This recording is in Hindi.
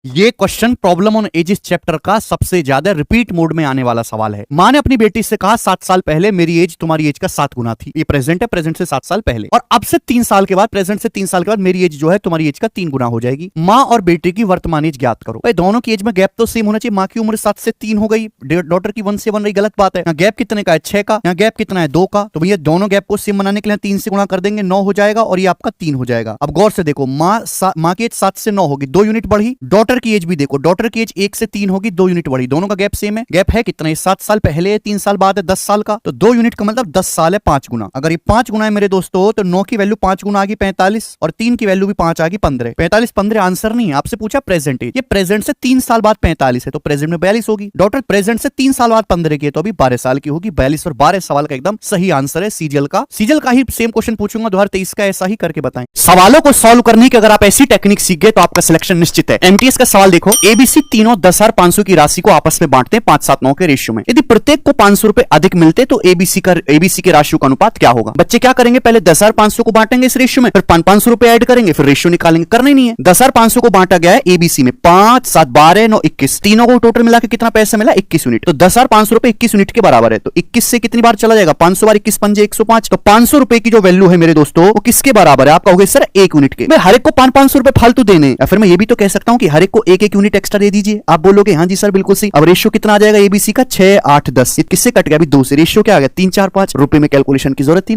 ये question problem on edges chapter का सबसे ज्यादा रिपीट मोड में आने वाला सवाल है। माँ ने अपनी बेटी से कहा 7 साल पहले मेरी एज तुम्हारी एज का 7 गुना थी। ये प्रेजेंट है, प्रेजेंट से 7 साल पहले, और अब से 3 साल के बाद, प्रेजेंट से 3 साल के बाद मेरी एज जो है तुम्हारी एज का 3 गुना हो जाएगी। माँ और बेटे की वर्तमान एज ज्ञात करो। भाई दोनों की एज में गैप तो सेम होना चाहिए। माँ की उम्र 7 से 3 हो गई, डॉटर की 1 से 1 रही, गलत बात है। यहाँ गैप कितने का है? 6 का। यहाँ गैप कितना है? 2 का। तो भैया दोनों गैप को सेम बनाने के लिए 3 से गुणा कर देंगे, 9 हो जाएगा, और ये आपका 3 हो जाएगा। अब गौर से देखो, माँ की एज 7 से 9 होगी, 2 यूनिट बढ़ी। डॉटर की एज भी देखो, डॉटर की एज 1 से 3 होगी, 2 यूनिट बढ़ी। दोनों का गैप सेम है। गैप है कितना? 7 साल पहले है, 3 साल बाद है, 10 साल का। तो 2 यूनिट का मतलब 10 साल है 5 गुना। अगर ये 5 गुना है मेरे दोस्तों, तो 9 की वैल्यू 5 गुना आ गई 45, और 3 की वैल्यू भी 5 आ गई 15। 45 15 आंसर नहीं है। आपसे पूछा प्रेजेंट एज, ये प्रेजेंट से 3 साल बाद 45 है, तो प्रेजेंट में 42 होगी। डॉटर प्रेजेंट से 3 साल बाद 15 की है, तो अभी 12 साल की होगी। 42 और 12 सवाल का एकदम सही आंसर है सीजीएल का। सीजीएल का ही सेम क्वेश्चन पूछूंगा 2023 का, ऐसा ही करके बताएं। सवालों को सॉल्व करने की अगर आप ऐसी टेक्निक सीख गए तो आपका सिलेक्शन निश्चित है। एमटीएस का सवाल देखो, एबीसी तीनों 10,500 की राशि को आपस में बांटते हैं 5-7-9 के रेशियो में। यदि प्रत्येक को 500 रुपए अधिक मिलते तो एबीसी के राशियों का अनुपात क्या होगा? बच्चे क्या करेंगे? पहले 10,500 को बांटेंगे इस रेशियो में, फिर 500 रुपए ऐड करेंगे, फिर रेशियो निकालेंगे। करना ही नहीं है। 10,500 को बांटा गया है एबीसी में, 5 7 12 9 21, तीनों को टोटल मिला के कितना पैसा मिला? 21 यूनिट। तो 10,500 रुपए 21 यूनिट के बराबर है। तो 21 से कितनी बार चला जाएगा? 500 बार 21 पंजे 105। तो 500 रुपए की जो वैल्यू है मेरे दोस्तों, वो किसके बराबर है? आपका होगा सर 1 यूनिट के। मैं हर एक को 500 रुपए फालतू देने, या फिर मैं ये भी तो कह सकता हूं कि हर एक को 1-1 यूनिट एक्स्ट्रा दे दीजिए। आप बोलोगे हाँ जी सर बिल्कुल सही। अब रेशियो कितना आ जाएगा एबीसी का? 6 8 10। किससे कट गया? अभी 2 से। रेशियो क्या आ गया? 3 4 5 रुपए में कैलकुलेशन की जरूरत थी।